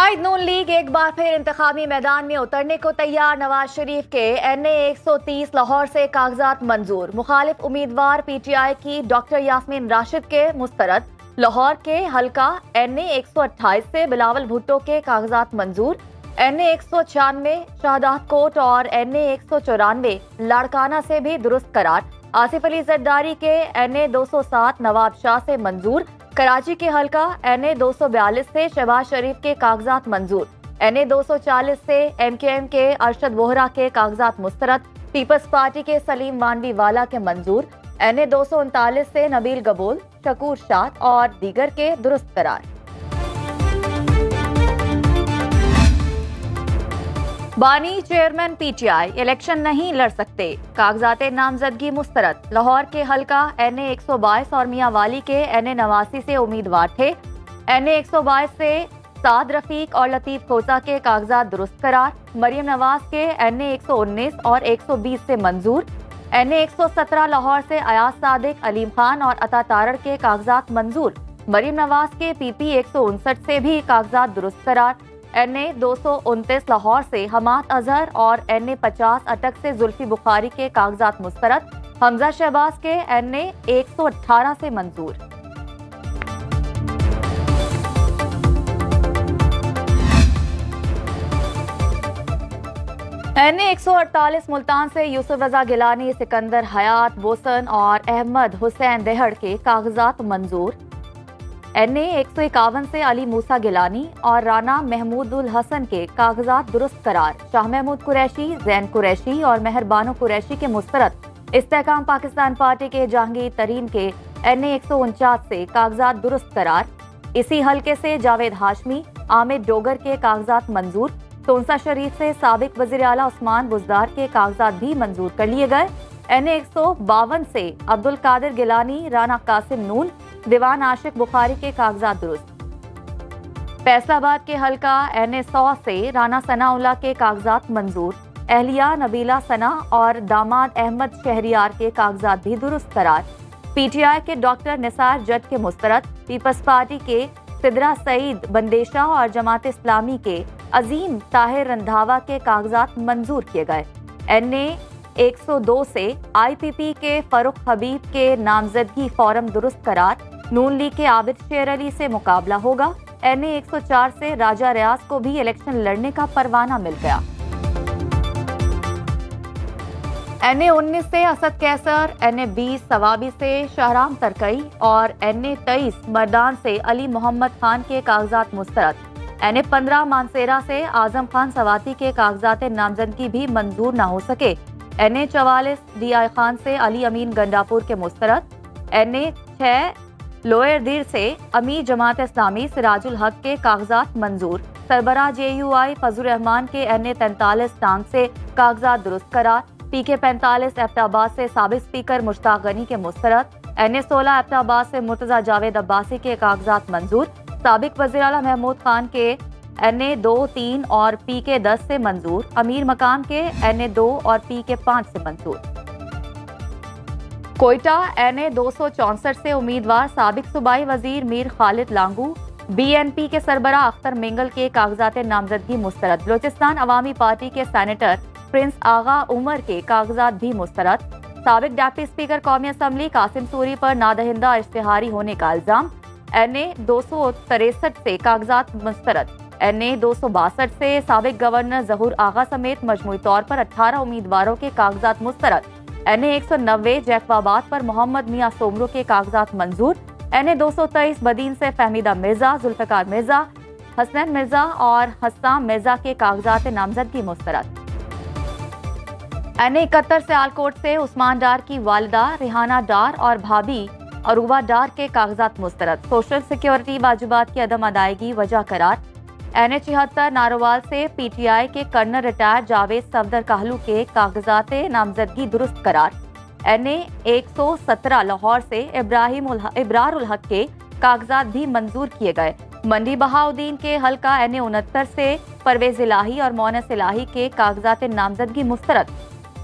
कायद नून league एक बार फिर इंतखाबी मैदान में उतरने को तैयार। नवाज शरीफ के NA 130 लाहौर से कागजात मंजूर। मुखालिफ उम्मीदवार PTI की डॉक्टर यास्मीन राशिद के मुस्तरद। लाहौर के हल्का NA 128 से बिलावल भुट्टो के कागजात मंजूर। NA 196 शाहदात कोट और NA 194 लाड़काना से भी दुरुस्त करार। आसिफ अली जरदारी के NA 207 नवाब शाह से मंजूर। कराची के हल्का NA 242 से शहबाज शरीफ के कागजात मंजूर। NA 240 से MKM के अरशद वोहरा के कागजात मुस्तरद। पीपल्स पार्टी के सलीम मानवी वाला के मंजूर। NA 239 से नबील गबोल, शकूर शाह और दीगर के दुरुस्त करार। बानी चेयरमैन PTI इलेक्शन नहीं लड़ सकते, कागजात नामजदगी मुस्तरद। लाहौर के हल्का NA 122 और मियांवाली के NA 89 से उम्मीदवार थे। NA 122 से साद रफीक और लतीफ खोसा के कागजात दुरुस्त करार। मरियम नवाज के NA 119 और 120 से मंजूर। NA 117 लाहौर से अयाज सादिक, अलीम खान और अता तारड़ के कागजात मंजूर। मरियम नवाज के PP 159 से भी कागजात दुरुस्त करार। NA 229 लाहौर से हमाद अजहर और NA 50 अटक से जुल्फी बुखारी के कागजात मुस्तरद। हमजा शहबाज के NA 118 से मंजूर। NA 148 मुल्तान से यूसुफ रजा गिलानी, सिकंदर हयात, बोसन और अहमद हुसैन देहड़ के कागजात मंजूर। NA 151 से अली मूसा गिलानी और राना महमूदुल हसन के कागजात दुरुस्त करार। शाह महमूद कुरैशी, जैन कुरैशी और मेहरबानो कुरैशी के मुस्तरद। इस्तेहकाम पाकिस्तान पार्टी के जहांगीर तरीन के NA 149 से कागजात दुरुस्त करार। इसी हल्के से जावेद हाशमी, आमिर डोगर के कागजात मंजूर। तोंसा शरीफ से साबिक वजीर आला उस्मान बुजदार के कागजात भी मंजूर कर लिए गए। NA 152 से अब्दुल कादिर गिलानी, राना कासिम नून, दीवान आशिक बुखारी के कागजात दुरुस्त। फैसलाबाद के हल्का NA 100 से राना सनाउल्लाह के कागजात मंजूर। अहलिया नबीला सना और दामाद अहमद शहरियार के कागजात भी दुरुस्त करार। PTI के डॉक्टर निसार जट के मुस्तरद। पीपल्स पार्टी के सिदरा सईद बंदेशा और जमात इस्लामी के अजीम ताहिर रंधावा के कागजात मंजूर किए गए। NA 102 से IPP के फरुख हबीब के नामजदगी फॉर्म दुरुस्त करार। नून लीग के आबिद शेर अली से मुकाबला होगा। NA 104 से राजा रियाज को भी इलेक्शन लड़ने का परवाना मिल गया। NA 19 से असद कैसर, NA 20 सवाबी से शाहराम तरकई और NA 23 मर्दान से अली मोहम्मद खान के कागजात मुस्तरद। NA 15 मानसेरा से आजम खान सवाती के कागजात नामजदगी भी मंजूर न हो सके। NA 44 DI खान से अली अमीन गंडापुर के मुस्तरद। NA 6 लोअर दीर से अमीर जमात इस्लामी सिराजुल हक के कागजात मंजूर। सरबराह JUI फजल रहमान के NA 43 टांग से कागजात दुरुस्त करार। PK 45 एबटाबाद से साबिक स्पीकर मुश्ताक गनी के मुस्तरद। NA 16 एबटाबाद से मुर्तजा जावेद अब्बासी के कागजात मंजूर। साबिक वज़ीर आला महमूद खान के NA 2, 3 और PK 10 से मंजूर। अमीर मकाम के NA 2 और PK 5 से मंजूर। कोयटा NA 264 से उम्मीदवार साबिक सूबाई वजीर मीर खालिद लांगू। BNP के सरबराह अख्तर मिंगल के कागजात नामजदगी मुस्तरद। बलोचिस्तान अवामी पार्टी के सेनेटर प्रिंस आगा उमर के कागजात भी मुस्तरद। साबिक डिप्टी स्पीकर कौमी असम्बली कासिम सूरी पर नादहिंदा इश्तिहारी होने का इल्जाम। NA 263 से कागजात मुस्तरद। NA 262 से साबिक गवर्नर जहूर आगा समेत मजमूई तौर पर 18 उम्मीदवारों के कागजात मुस्तरद। NA 190 जैकबाबाद पर मोहम्मद मियां सोमरो के कागजात मंजूर। NA 223 बदीन से फहमीदा मिर्जा, जुल्फिकार मिर्जा, हसनैन मिर्जा और हस्साम मिर्जा के कागजात नामजदगी मुस्तरद। NA 71 से आलकोट से उस्मान डार की वालिदा रिहाना डार और भाभी अरूबा डार के कागजात मुस्तरद। सोशल सिक्योरिटी वाजिबात की अदम अदायगी वजह करार। NA 76 नारोवाल से PTI के कर्नल रिटायर्ड जावेद सफदर काहलू के कागजात नामजदगी दुरुस्त करार। NA 117 लाहौर से इब्रार उल हक के कागजात भी मंजूर किए गए। मंडी बहाउद्दीन के हल्का NA 69 से परवेज इलाही और मोनस इलाही के कागजात नामजदगी मुस्तरद।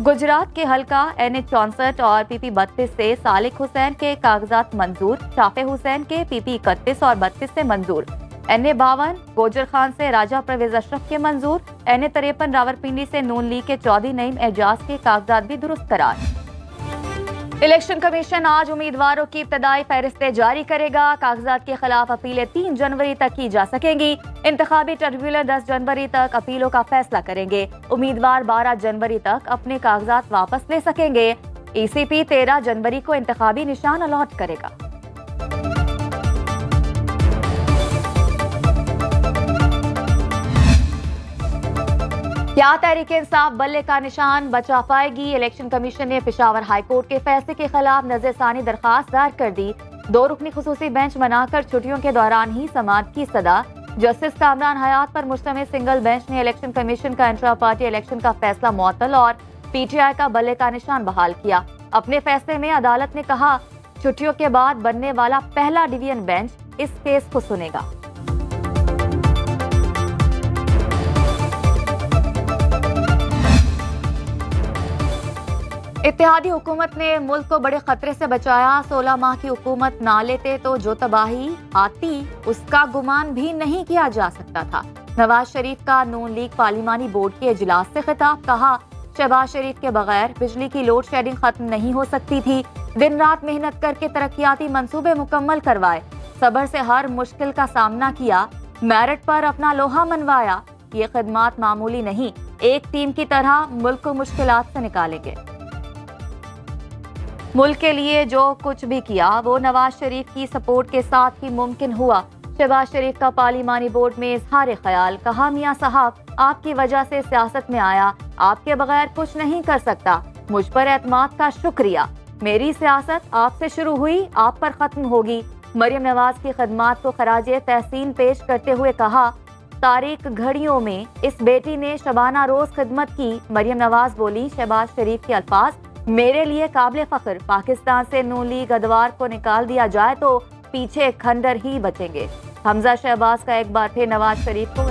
गुजरात के हल्का NA 64 और PP 32 से सालिक हुसैन के कागजात मंजूर। शाफे हुसैन के PP 31 और 32 से मंजूर। NA 52 गोजर खान से राजा परवेज अशरफ के मंजूर। NA 53 रावलपिंडी से नून लीग के चौधरी नईम एजाज के कागजात भी दुरुस्त करार। इलेक्शन कमीशन आज उम्मीदवारों की इब्तदाई फहरिस्तें जारी करेगा। कागजात के खिलाफ अपीलें 3 जनवरी तक की जा सकेंगी। इंतखाबी ट्रिब्यूनल 10 जनवरी तक अपीलों का फैसला करेंगे। उम्मीदवार 12 जनवरी तक अपने कागजात वापस ले सकेंगे। ECP 13 जनवरी को इंतखाबी निशान अलॉट करेगा। क्या तहरीक इंसाफ बल्ले का निशान बचा पाएगी? इलेक्शन कमीशन ने पेशावर हाई कोर्ट के फैसले के खिलाफ नजरसानी दरखास्त दायर कर दी। 2 रुकनी खुसूसी बेंच बनाकर छुट्टियों के दौरान ही समाअत की सदा। जस्टिस कामरान हयात पर मुश्तमिल सिंगल बेंच ने इलेक्शन कमीशन का इंट्रा पार्टी इलेक्शन का फैसला मुअत्तल और PTI का बल्ले का निशान बहाल किया। अपने फैसले में अदालत ने कहा, छुट्टियों के बाद बनने वाला पहला डिवीजन बेंच इस केस को सुनेगा। इत्तेहादी हुकूमत ने मुल्क को बड़े खतरे से बचाया। 16 माह की हुकूमत ना लेते तो जो तबाही आती उसका गुमान भी नहीं किया जा सकता था। नवाज शरीफ का नून लीग पार्लिमानी बोर्ड के इजलास से खिताब। कहा, शहबाज शरीफ के बगैर बिजली की लोड शेडिंग खत्म नहीं हो सकती थी। दिन रात मेहनत करके तरक्याती मंसूबे मुकम्मल करवाए। सब्र से हर मुश्किल का सामना किया। मेरिट पर अपना लोहा मनवाया। ये खिदमात मामूली नहीं, एक टीम की तरह मुल्क को मुश्किलात से निकालेंगे। मुल्क के लिए जो कुछ भी किया वो नवाज शरीफ की सपोर्ट के साथ ही मुमकिन हुआ। शहबाज शरीफ का पार्लिमानी बोर्ड में इजहार ख्याल। कहा, मियां साहब आपकी वजह से सियासत में आया, आपके बगैर कुछ नहीं कर सकता। मुझ पर एतमाद का शुक्रिया। मेरी सियासत आपसे शुरू हुई, आप पर खत्म होगी। मरियम नवाज की खदमात को खराजे तहसीन पेश करते हुए कहा, तारीख घड़ियों में इस बेटी ने शबाना रोज खिदमत की। मरियम नवाज बोली, शहबाज शरीफ के अल्फाज मेरे लिए काबिल फख्र। पाकिस्तान से नून लीग अदवार को निकाल दिया जाए तो पीछे खंडर ही बचेंगे। हमजा शहबाज का एक बार फिर नवाज शरीफ को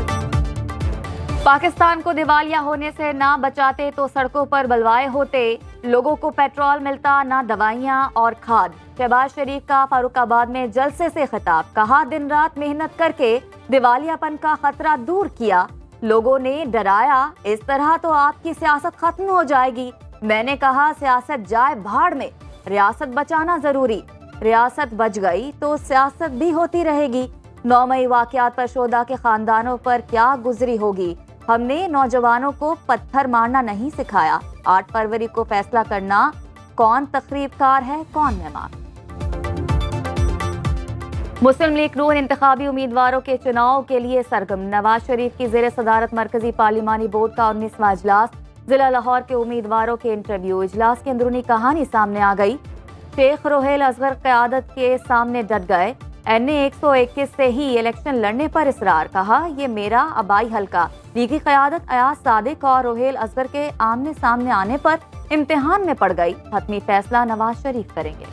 पाकिस्तान को दिवालिया होने से ना बचाते तो सड़कों पर बलवाए होते। लोगों को पेट्रोल मिलता ना दवाइयां और खाद। शहबाज शरीफ का फारुखाबाद में जलसे से खिताब। कहा, दिन रात मेहनत करके दिवालियापन का खतरा दूर किया। लोगों ने डराया, इस तरह तो आपकी सियासत खत्म हो जाएगी। मैंने कहा, सियासत जाए भाड़ में, रियासत बचाना जरूरी। रियासत बच गई तो सियासत भी होती रहेगी। 9 मई वाकयात पर शोधा के खानदानों पर क्या गुजरी होगी। हमने नौजवानों को पत्थर मारना नहीं सिखाया। 8 फरवरी को फैसला करना कौन तकरीबकार है, कौन मेहमान। मुस्लिम लीग नून इंतखाबी उम्मीदवारों के चुनाव के लिए सरगर्म। नवाज शरीफ की जेर सदारत मरकजी पार्लिमानी बोर्ड का 19वां इजलास। जिला लाहौर के उम्मीदवारों के इंटरव्यू। इजलास की अंदरूनी कहानी सामने आ गई। शेख रोहेल असगर क़यादत के सामने डट गए। NA 121 से ही इलेक्शन लड़ने पर इसरार। कहा, ये मेरा आबाई हल्का। लीगी क़यादत अयाज सादिक और रोहेल असगर के आमने सामने आने पर इम्तिहान में पड़ गई। हतमी फैसला नवाज शरीफ करेंगे।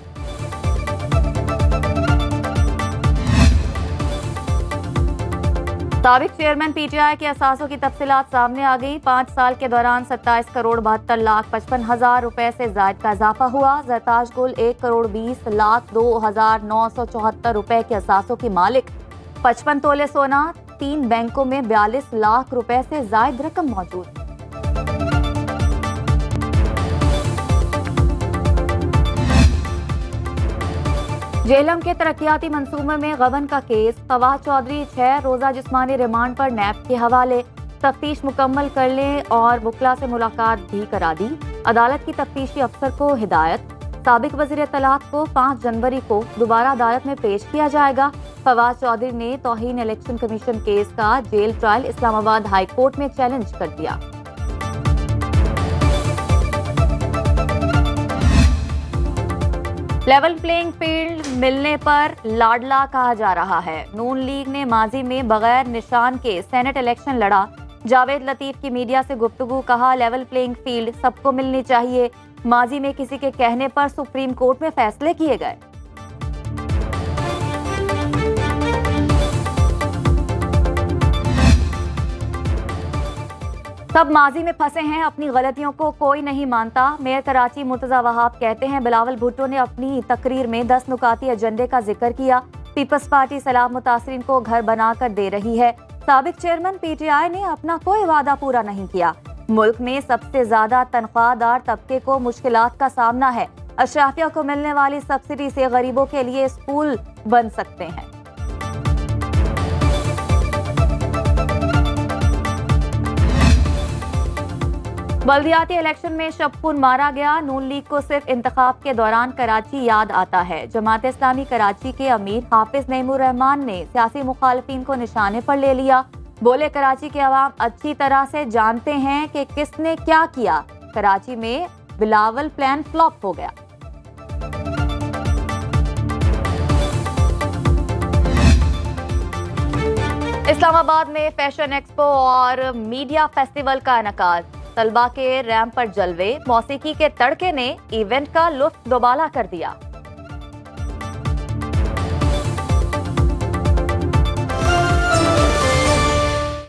साबिक चेयरमैन PTI के असासों की तफसीलात सामने आ गई। 5 साल के दौरान 27 करोड़ 72 लाख 55 हजार रुपए से जायद का इजाफा हुआ। जरताज गुल 1 करोड़ 20 लाख 2,974 रुपए के असासों की मालिक। 55 तोले सोना, 3 बैंकों में 42 लाख रुपए से जायद रकम मौजूद। जेहलम के तरक्याती मंसूबे में गबन का केस। फवाद चौधरी 6 रोजा जिस्मानी रिमांड पर नैब के हवाले। तफ्तीश मुकम्मल कर लें और वकला से मुलाकात भी करा दी। अदालत की तफ्तीशी अफसर को हिदायत। साबिक वज़ीर तलाक को 5 जनवरी को दोबारा अदालत में पेश किया जाएगा। फवाद चौधरी ने तौहीन इलेक्शन कमीशन केस का jail trial Islamabad high court में चैलेंज कर दिया। लेवल प्लेइंग फील्ड मिलने पर लाडला कहा जा रहा है। नून लीग ने माजी में बगैर निशान के सेनेट इलेक्शन लड़ा। जावेद लतीफ की मीडिया से गुफ्तगू। कहा, लेवल प्लेइंग फील्ड सबको मिलनी चाहिए। माजी में किसी के कहने पर सुप्रीम कोर्ट में फैसले किए गए। सब माजी में फंसे हैं, अपनी गलतियों को कोई नहीं मानता। मेयर कराची मुर्तजा वहाब कहते हैं, बिलावल भुट्टो ने अपनी तकरीर में 10 नुकाती एजेंडे का जिक्र किया। पीपल्स पार्टी सैलाब मुतासरीन को घर बनाकर दे रही है। साबिक चेयरमैन पीटीआई ने अपना कोई वादा पूरा नहीं किया। मुल्क में सबसे ज्यादा तनख्वाहदार तबके को मुश्किलात का सामना है। अशराफिया को मिलने वाली सब्सिडी से गरीबों के लिए स्कूल बन सकते हैं। बल्दियाती इलेक्शन में शबखून मारा गया। नून लीग को सिर्फ इंतखाब के दौरान कराची याद आता है। जमात इस्लामी कराची के अमीर हाफिज नईमुर रहमान ने सियासी मुखालिफिन को निशाने पर ले लिया। बोले, कराची के अवाम अच्छी तरह से जानते हैं कि किसने क्या किया। कराची में बिलावल प्लान फ्लॉप हो गया। इस्लामाबाद में फैशन एक्सपो और मीडिया फेस्टिवल का इनेकाद। तलबा के रैंप पर जलवे, मौसीकी के तड़के ने इवेंट का लुत्फ दोबाला कर दिया।